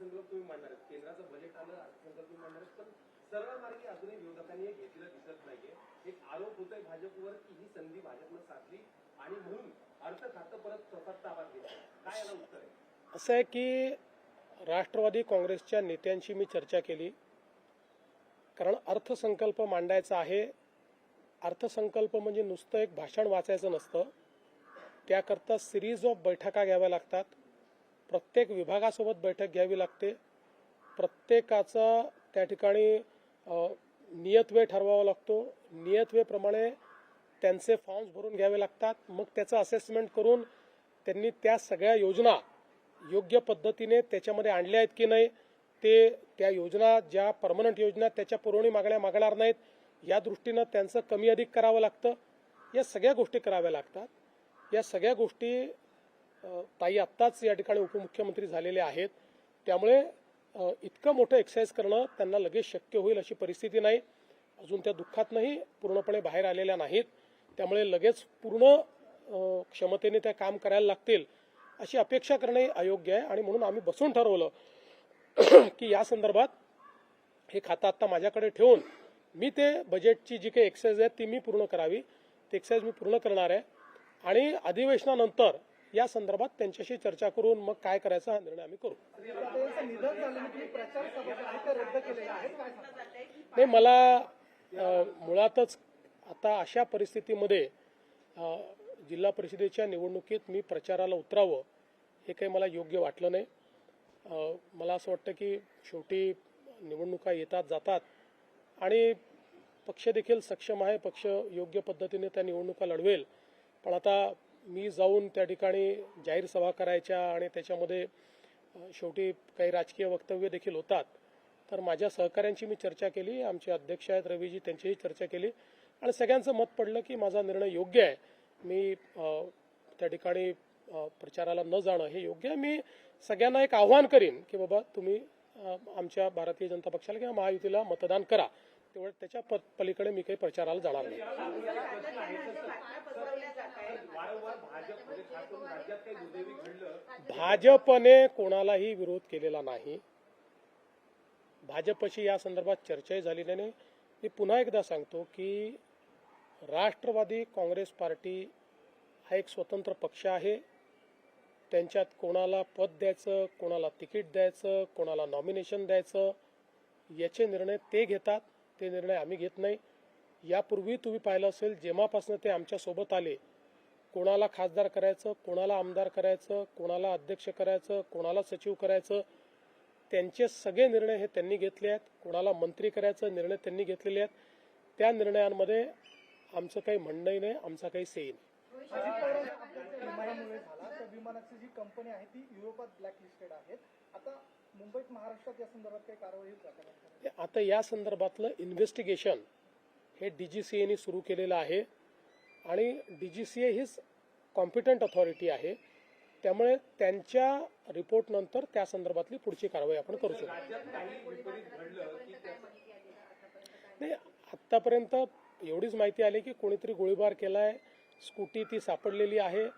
अर्थसंकल्प तुम्ही मांडणार आहे, केंद्राचं बजेट आलं, अर्थसंकल्प तुम्ही मांडणार आहे, पण सरळ मार्गी अजूनही विरोधकांनी हे घेतलेलं दिसत नाहीये. एक आरोप होतोय भाजपवर की ही संधी भाजपनं साधली आणि म्हणून अर्थ खातं परत स्वतः ताब्यात घेतलं. काय याला उत्तर आहे? असं आहे की राष्ट्रवादी काँग्रेसच्या नेत्यांशी मी चर्चा केली, कारण अर्थसंकल्प मांडायचा आहे. अर्थसंकल्प म्हणजे नुसतं एक भाषण वाचायचं नसतं, त्याकरता सिरीज ऑफ बैठका घ्याव्या लागतात. प्रत्येक विभागासोबत बैठक घ्यावी लागते. प्रत्येकाचा त्या ठिकाणी नियतवेळ ठरवावा लागतो. नियतवेळप्रमाणे त्यांचे फॉर्म्स भरून घ्यावे लागतात. मग त्याचं असेसमेंट करून त्यांनी त्या सगळ्या योजना योग्य पद्धतीने त्याच्यामध्ये आणल्या आहेत की नाही, ते त्या योजना ज्या परमनंट योजना त्याच्या पुरवणी मागण्या मागणार नाहीत या दृष्टीनं त्यांचं कमी अधिक करावं लागतं. या सगळ्या गोष्टी कराव्या लागतात. या सगळ्या गोष्टी ताई आत्ताच या ठिकाणी उपमुख्यमंत्री झालेले आहेत, त्यामुळे इतकं मोठं एक्सरसाइज करणं त्यांना लगेच शक्य होईल अशी परिस्थिती नाही. अजून त्या दुःखातनंही पूर्णपणे बाहेर आलेल्या नाहीत, त्यामुळे लगेच पूर्ण क्षमतेने त्या काम करायला लागतील अशी अपेक्षा करणे अयोग्य आहे. आणि म्हणून आम्ही बसून ठरवलं की या संदर्भात हे खातं आत्ता माझ्याकडे ठेवून मी ते बजेटची जी काही एक्सरसाइज आहे ती मी पूर्ण करावी. ती एक्सरसाइज मी पूर्ण करणार आहे आणि अधिवेशनानंतर या संदर्भात त्यांच्याशी चर्चा करून मग काय करायचा हा निर्णय आम्ही करू. नाही, मला मुळातच आता अशा परिस्थितीमध्ये जिल्हा परिषदेच्या निवडणुकीत मी प्रचाराला उतरावं हे काही मला योग्य वाटलं नाही. मला असं वाटतं की शेवटी निवडणुका येतात जातात आणि पक्ष देखील सक्षम आहे, पक्ष योग्य पद्धतीने त्या निवडणुका लढवेल. पण आता मी जाऊन त्या ठिकाणी जाहीर सभा करायच्या आणि त्याच्यामध्ये शेवटी काही राजकीय वक्तव्य देखील होतात. तर माझ्या सहकाऱ्यांची मी चर्चा केली, आमचे अध्यक्ष आहेत रवीजी, त्यांचीही चर्चा केली आणि सगळ्यांचं मत पडलं की माझा निर्णय योग्य आहे. मी त्या ठिकाणी प्रचाराला न जाणं हे योग्य आहे. मी सगळ्यांना एक आव्हान करीन की बाबा तुम्ही आमच्या भारतीय जनता पक्षाला किंवा महायुतीला मतदान करा, तेवढं त्याच्या पलीकडे मी काही प्रचाराला जाणार नाही. भाजपने कोणालाही विरोध केलेला नाही. भाजपशी या संदर्भात चर्चाही झालेली नाही. मी पुन्हा एकदा सांगतो की राष्ट्रवादी काँग्रेस पार्टी हा एक स्वतंत्र पक्ष आहे. त्यांच्यात कोणाला पद द्यायचं, कोणाला तिकीट द्यायचं, कोणाला नॉमिनेशन द्यायचं याचे निर्णय ते घेतात, ते निर्णय आम्ही घेत नाही. यापूर्वी तुम्ही पाहिलं असेल जेव्हापासून ते आमच्यासोबत आले, कोणाला खासदार करायचं, कोणाला आमदार करायचं, कोणाला अध्यक्ष करायचं, कोणाला सचिव करायचं, त्यांचे सगळे निर्णय हे त्यांनी घेतले आहेत. कोणाला मंत्री करायचं निर्णय त्यांनी घेतलेले आहेत. त्या निर्णयांमध्ये आमचं काही म्हणणंही नाही, आमचा काही सेई नाही. विमानाची जी कंपनी आहे ती युरोपात ब्लॅकलिस्टेड आहे. आता मुंबईत महाराष्ट्रात या संदर्भात काही कारवाई होईल? आता या संदर्भातलं इन्व्हेस्टिगेशन हे DGCAने सुरू केलेलं आहे आणि DGCA हीच कॉम्पिटंट अथॉरिटी आहे, त्यामुळे त्यांच्या रिपोर्ट नंतर त्या संदर्भातली पुढची कारवाई आपण करू शकतो. नाही, आतापर्यंत एवढीच माहिती आली की कोणीतरी गोळीबार केलाय, स्कूटी ती सापडलेली आहे,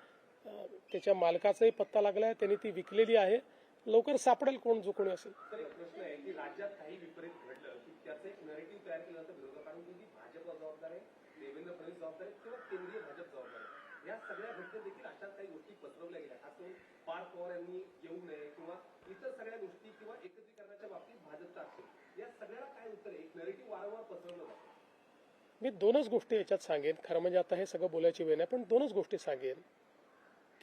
त्याच्या मालकाचाही पत्ता लागलाय, त्यांनी ती विकलेली आहे. लवकर सापडेल कोण जो कोणी असेल. प्रश्न आहे की राज्यात काही विपरीत घडलं की त्याचं एक नरेटिव्ह तयार केलं जातं विरोधकांकडून की भाजप जबाबदार आहे, देवेंद्र फडणवीस जबाबदार आहे किंवा केंद्रीय भाजप जबाबदार आहे. या सगळ्या घटनेत देखील अशाच काही गोष्टी पसरवल्या गेल्या. खास करून पार्थ पवार यांनी येऊ नये किंवा इतर सगळ्या गोष्टी किंवा एकत्रीकरणाच्या बाबतीत भाजपचा असेल, या सगळ्याला काय उत्तर आहे? एक नरेटिव्ह वारंवार पसरवलं जातं. मी दोनच गोष्टी याच्यात सांगेन. खरं म्हणजे आता हे सगळं बोलायची वेळ नाही, पण दोनच गोष्टी सांगेन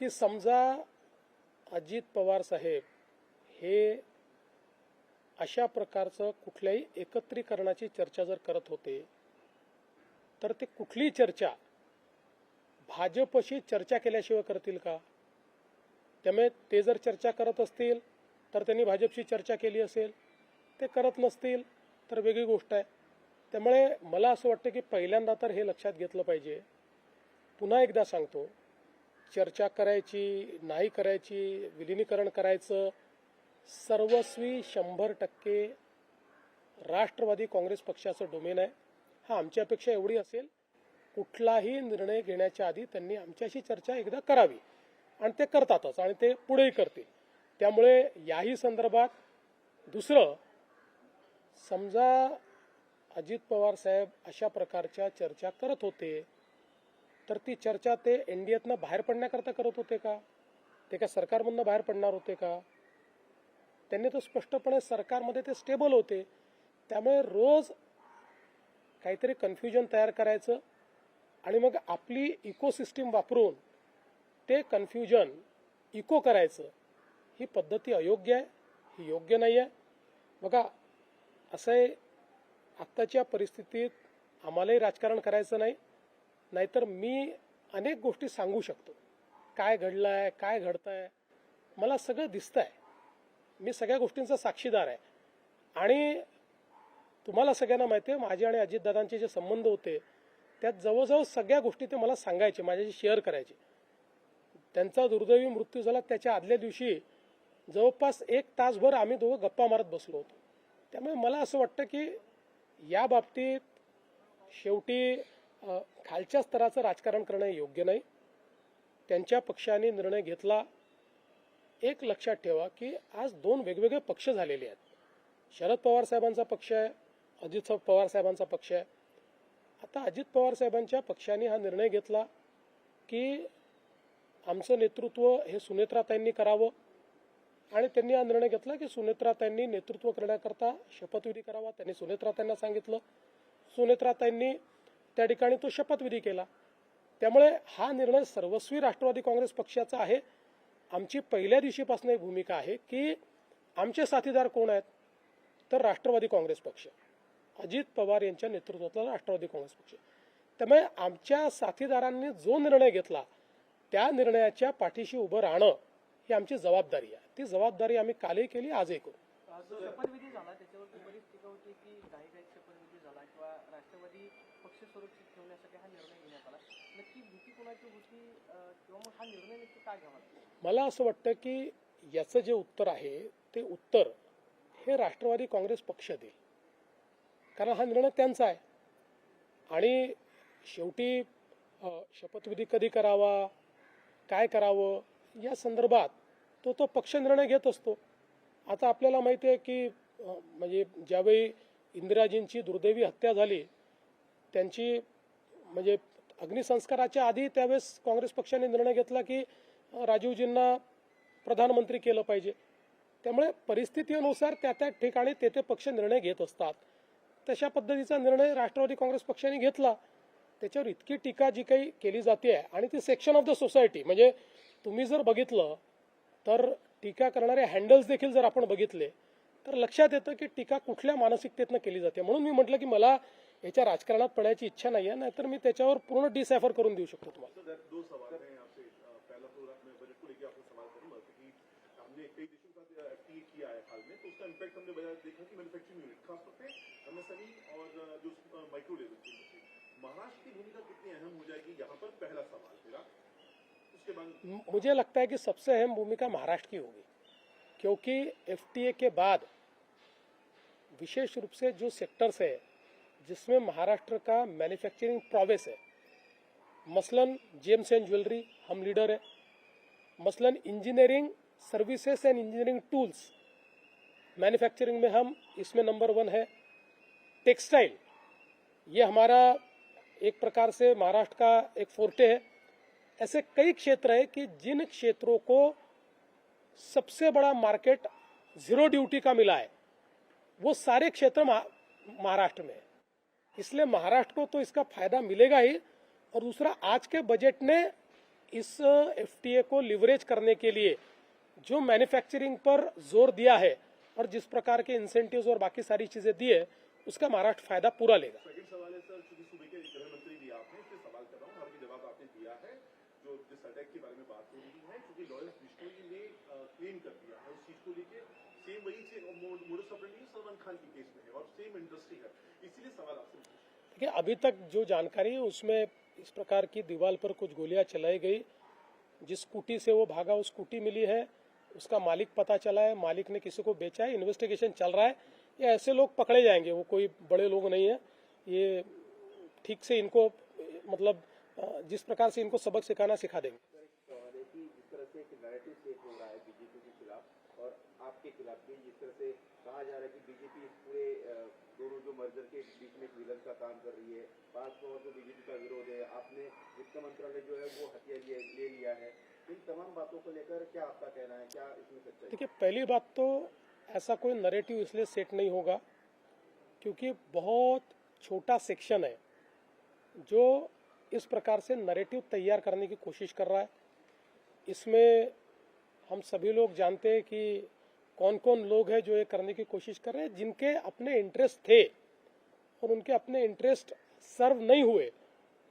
की समजा अजित पवार साहेब हे अशा प्रकारचं कुठल्याही एकत्रीकरणाची चर्चा जर करत होते तर ते कुठलीही चर्चा भाजपशी चर्चा केल्याशिवाय करतील का? त्यामुळे ते जर चर्चा करत असतील तर त्यांनी भाजपशी चर्चा केली असेल, ते करत नसतील तर वेगळी गोष्ट आहे. त्यामुळे मला असं वाटतं की पहिल्यांदा तर हे लक्षात घेतलं पाहिजे. पुन्हा एकदा सांगतो, चर्चा करायची नाही करायची, विलिनीकरण करायचं सर्वस्वी 100% राष्ट्रवादी काँग्रेस पक्षाचं डोमेन आहे. हा आमची अपेक्षा एवढी असेल, कुठलाही निर्णय घेण्याच्या आधी त्यांनी आमच्याशी चर्चा एकदा करावी आणि ते करतातच आणि ते पुढेही करतील. त्यामुळे याही संदर्भात दुसरं, समजा अजित पवार साहेब अशा प्रकारच्या चर्चा करत होते तर ती चर्चा ते एनडीएतनं बाहेर पडण्याकरता करत होते का? ते का सरकारमधनं बाहेर पडणार होते का? त्यांनी तर स्पष्टपणे सरकारमध्ये ते स्टेबल होते. त्यामुळे रोज काहीतरी कन्फ्युजन तयार करायचं आणि मग आपली इकोसिस्टीम वापरून ते कन्फ्युजन इको करायचं, ही पद्धती अयोग्य आहे, ही योग्य नाही आहे. बघा, असं आहे, आत्ताच्या परिस्थितीत आम्हालाही राजकारण करायचं नाही, नाहीतर मी अनेक गोष्टी सांगू शकतो. काय घडलं आहे, काय घडतं आहे, मला सगळं दिसतं आहे, मी सगळ्या गोष्टींचा साक्षीदार आहे. आणि तुम्हाला सगळ्यांना माहिती आहे, माझे आणि अजितदादांचे जे संबंध होते त्यात जवळजवळ सगळ्या गोष्टी ते मला सांगायचे, माझ्याशी शेअर करायचे. त्यांचा दुर्दैवी मृत्यू झाला त्याच्या आदल्या दिवशी जवळपास 1 तासभर आम्ही दोघं गप्पा मारत बसलो होतो. त्यामुळे मला असं वाटतं की या बाबतीत शेवटी खालच्या स्तराचं राजकारण करणं योग्य नाही. त्यांच्या पक्षाने निर्णय घेतला. एक लक्षात ठेवा की आज 2 वेगवेगळे पक्ष झालेले आहेत. शरद पवार साहेबांचा पक्ष आहे, अजित पवार साहेबांचा पक्ष आहे. आता अजित पवार साहेबांच्या पक्षाने हा निर्णय घेतला की आमचं नेतृत्व हे सुनेत्राताईंनी करावं आणि त्यांनी हा निर्णय घेतला की सुनेत्राताईंनी नेतृत्व करण्याकरता शपथविधी करावा. त्यांनी सुनेत्राताईंना सांगितलं, सुनेत्राताईंनी त्या ठिकाणी तो शपथविधी केला. त्यामुळे हा निर्णय सर्वस्वी राष्ट्रवादी काँग्रेस पक्षाचा आहे. आमची पहिल्या दिवशीपासून एक भूमिका आहे की आमचे साथीदार कोण आहेत तर राष्ट्रवादी काँग्रेस पक्ष, अजित पवार यांच्या नेतृत्वातला राष्ट्रवादी काँग्रेस पक्ष. त्यामुळे आमच्या साथीदारांनी जो निर्णय घेतला त्या निर्णयाच्या पाठीशी उभं राहणं ही आमची जबाबदारी आहे. ती जबाबदारी आम्ही कालही केली, आजही करू. जो शपथविधी झाला त्याच्यावरती बरीच टीका होती की घाईघाईत शपथविधी झाला किंवा राष्ट्रवादी पक्ष सुरक्षित ठेवण्यासाठी हा निर्णय घेण्यात आला. नक्की भीती कोणाची होती किंवा मग हा निर्णय नक्की का घ्यावा? मला असं वाटतं की याचं जे उत्तर आहे ते उत्तर हे राष्ट्रवादी काँग्रेस पक्ष देईल, कारण हा निर्णय त्यांचा आहे. आणि शेवटी शपथविधी कधी करावा, काय करावं या संदर्भात तो पक्ष निर्णय घेत असतो. आता आपल्याला माहिती आहे की म्हणजे ज्यावेळी इंदिराजींची दुर्दैवी हत्या झाली, त्यांची म्हणजे अग्निसंस्काराच्या आधी त्यावेळेस काँग्रेस पक्षाने निर्णय घेतला की राजीवजींना प्रधानमंत्री केलं पाहिजे. त्यामुळे परिस्थितीनुसार त्या ठिकाणी ते पक्ष निर्णय घेत असतात. तशा पद्धतीचा निर्णय राष्ट्रवादी काँग्रेस पक्षाने घेतला. त्याच्यावर इतकी टीका जी काही केली जाते आणि ती सेक्शन ऑफ द सोसायटी, म्हणजे तुम्ही जर बघितलं तर टीका करणारे हँडल्स देखील जर आपण बघितले तर लक्षात येतं की टीका कुठल्या मानसिकतेतनं केली जाते. म्हणून मी म्हटलं की मला याच्या राजकारणात पडायची इच्छा नाही आहे, नाहीतर मी त्याच्यावर पूर्ण डिसायफर करून देऊ शकतो तुम्हाला. सर, 2 सवाल हैं आपसे. पहला तो मैं बजट को लेकर आपसे सवाल करूंगा कि हमने कई देशों का एफटीए किया है हाल में, तो उसका इम्पैक्ट हमने देखा कि मैन्युफैक्चरिंग यूनिट खासतौर पे एमएसएमई और जो माइक्रो लेवल की इंडस्ट्री, महाराष्ट्र की भूमिका कितनी अहम हो जाएगी यहाँ पर, पहला सवाल मेरा. उसके बाद मुझे लगता है कि सबसे अहम भूमिका महाराष्ट्र की होगी, क्योंकि एफटीए के बाद विशेष रूप से जो सेक्टर्स है जिसमें महाराष्ट्र का मैन्युफैक्चरिंग प्रोवेस है, मसलन जेम्स एंड ज्वेलरी हम लीडर है, मसलन engineering services end engineering tools manufacturing में हम इसमें नंबर 1 है, टेक्सटाइल ये हमारा एक प्रकार से महाराष्ट्र का एक फोर्टे है. ऐसे कई क्षेत्र है कि जिन क्षेत्रों को सबसे बड़ा मार्केट जीरो ड्यूटी का मिला है वो सारे क्षेत्र महाराष्ट्र में है. इसलिए महाराष्ट्र को तो इसका फायदा मिलेगा ही. और दूसरा, आज के बजट ने इस एफटीए को लिवरेज करने के लिए जो मैन्युफैक्चरिंग पर जोर दिया है और जिस प्रकार के इंसेंटिव्स और बाकी सारी चीजें दी है उसका महाराष्ट्र फायदा पूरा लेगा. सेकंड सवाल है सर, चूंकि सूबे के गृह मंत्री भी आप हैं, इसलिए सवाल कर रहा हूँ, हालांकि जवाब आपने दिया है. जो जिस अटैक के बारे में बात हो रही है, क्योंकि लॉरेंस बिश्नोई ने क्लेम कर दिया है उस चीज को लेकर, सेम वही मोडस ऑपरेंडी सलमान खान के केस में है और सेम इंडस्ट्री है, इसीलिए सवाल आपसे. देखिए, अभी तक जो जानकारी है उसमें इस प्रकार की दीवार पर कुछ गोलियां चलाई गई. जिस स्कूटी से वो भागा वो स्कूटी मिली है, उसका मालिक पता चला है, मालिक ने किसी को बेचा है, इन्वेस्टिगेशन चल रहा है. ये ऐसे लोग पकड़े जाएंगे, वो कोई बड़े लोग नहीं है. ये ठीक से इनको मतलब जिस प्रकार से इनको सबक सिखाना सिखा देंगे. जिस तरह से एक नैरेटिव सेट हो रहा है बीजेपी के खिलाफ, और आप आपके खिलाफ भी, जिस तरह से कहा जा रहा है कि बीजेपी इस पूरे दोनों जो मर्जर के बीच में एक विलन का काम कर रही है, पास तौर पर बीजेपी का विरोध है, आपने वित्त मंत्रालय जो है वो हथिया ले लिया है, इन तमाम बातों को लेकर क्या आपका कहना है, क्या इसमें सच्चाई है? देखिए, पहली बात तो ऐसा कोई नरेटिव इसलिए सेट नहीं होगा क्योंकि बहुत छोटा सेक्शन है जो इस प्रकार से नरेटिव तैयार करने की कोशिश कर रहा है। इसमें हम सभी लोग जानते हैं कि कौन कौन लोग हैं जो ये करने की कोशिश कर रहे हैं, जिनके अपने इंटरेस्ट थे और उनके अपने इंटरेस्ट सर्व नहीं हुए,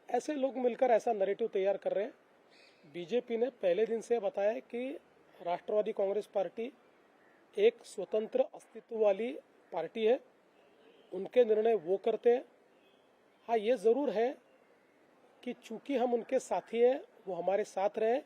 ऐसे लोग मिलकर ऐसा नरेटिव तैयार कर रहे हैं। बीजेपी ने पहले दिन से बताया है कि राष्ट्रवादी कांग्रेस पार्टी एक स्वतंत्र अस्तित्व वाली पार्टी है, उनके निर्णय वो करते हैं। हाँ, ये ज़रूर है कि चूंकि हम उनके साथी हैं, वो हमारे साथ रहे,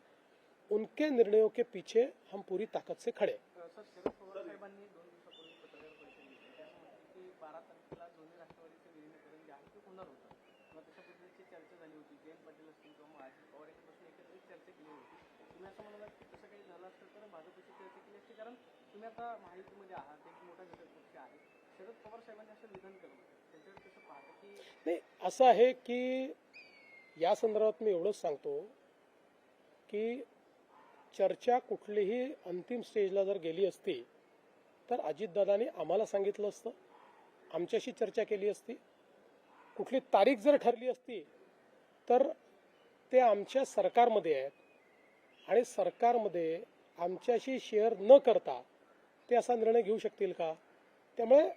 उनके निर्णयों के पीछे हम पूरी ताकद से खड़े। सर, शरद पवार साहेबांनी 2 दिवसापूर्वी पत्रकार परिषद घेतली. त्यात म्हटलं की 12 तारखेला दोन्ही राष्ट्रवादीचं विलीनीकरण जे आहे ते होणार होतं किंवा तशा पद्धतीची चर्चा झाली होती. जयंत पाटील असतील किंवा महाजित पवार यांच्यापासून एकत्रित चर्चा केली होती. तुम्ही असं म्हणालात की तसं काही झालं असतं तर भाजपशी चर्चा केली असती, कारण तुम्ही आता महायुतीमध्ये आहात, एक मोठा घटक पक्ष आहे. शरद पवार साहेबांनी असं विधान केलं होतं, त्यांच्यावर कसं पाहता की नाही, असं आहे की या संदर्भात मी एवढंच सांगतो की चर्चा कुठलीही अंतिम स्टेजला जर गेली असती तर अजितदादांनी आम्हाला सांगितलं असतं, आमच्याशी चर्चा केली असती. कुठली तारीख जर ठरली असती तर ते आमच्या सरकारमध्ये आहेत आणि सरकारमध्ये आमच्याशी शेअर न करता ते असा निर्णय घेऊ शकतील का? त्यामुळे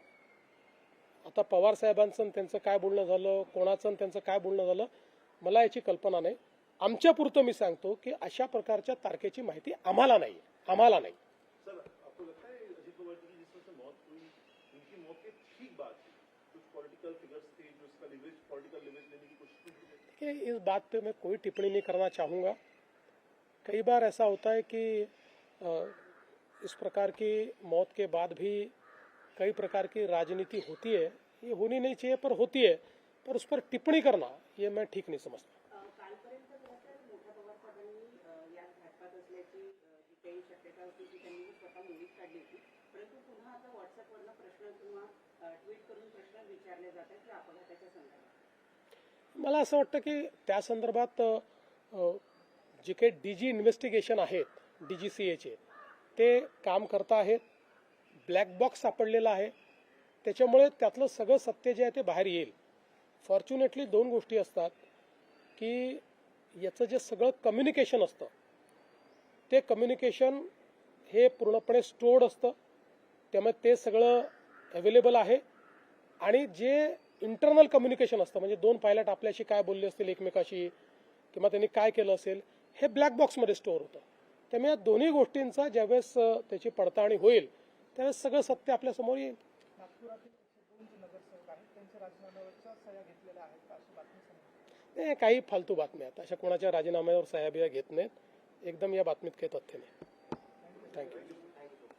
आता पवार साहेबांचं आणि त्यांचं काय बोलणं झालं, कोणाचं आणि त्यांचं काय बोलणं झालं, मला याची कल्पना नाही. आमच्यापुरतं मी सांगतो की अशा प्रकारच्या तारखेची माहिती आम्हाला नाही. सर, आपको लगता है अजीत पवार जी की जिस तरह से मौत हुई, उनकी मौत के ठीक बाद कुछ पॉलिटिकल फिगर्स थे जो इसका पॉलिटिकल लिवरेज लेने की कोशिश की? देखिए, इस बात पे मैं कोई टिप्पणी नहीं करना चाहूँगा. कई बार ऐसा होता है कि इस प्रकार की मौत के बाद भी कई प्रकार की राजनीति होती है. ये होनी नहीं चाहिए पर होती है, पर उस पर टिप्पणी करना ये मैं ठीक नाही समजतो. कालपर्यंत खरं तर मोठ्या पवार साहेबांनी यात घातपात असल्याची जी काही शक्यता होती ती त्यांनी स्वतः मोडीत काढली होती, परंतु पुन्हा आता व्हॉट्सअपवरनं प्रश्न किंवा ट्विट करून प्रश्न विचारले जात आहेत या अपघाताच्या संदर्भात. मला असं वाटतं की त्या संदर्भात जे काही डीजी इन्व्हेस्टिगेशन आहेत, DGCAचे, ते काम करत आहेत. ब्लॅक बॉक्स सापडलेला आहे, त्याच्यामुळे त्यातलं सगळं सत्य जे आहे ते बाहेर येईल. फॉर्च्युनेटली 2 गोष्टी असतात की याचं जे सगळं कम्युनिकेशन असतं ते कम्युनिकेशन हे पूर्णपणे स्टोर्ड असतं, त्यामुळे ते सगळं अवेलेबल आहे. आणि जे इंटरनल कम्युनिकेशन असतं, म्हणजे 2 पायलट आपल्याशी काय बोलले असतील एकमेकाशी किंवा त्यांनी काय केलं असेल, हे ब्लॅक बॉक्समध्ये स्टोअर होतं. त्यामुळे या दोन्ही गोष्टींचा ज्यावेळेस त्याची पडताळणी होईल त्यावेळेस सगळं सत्य आपल्यासमोर येईल. नागपुरातील 102 जे नगरसेवक आहेत त्यांच्या राजीनाम्यावरच्या सह्या घेतलेल्या आहेत का अशी बातमी समजते? हे काही फालतू बातम्या आहेत. अशा कोणाच्या राजीनाम्यावर सह्या बिया घेत नाहीत. एकदम या बातमीत काही तथ्य नाही. थँक्यू.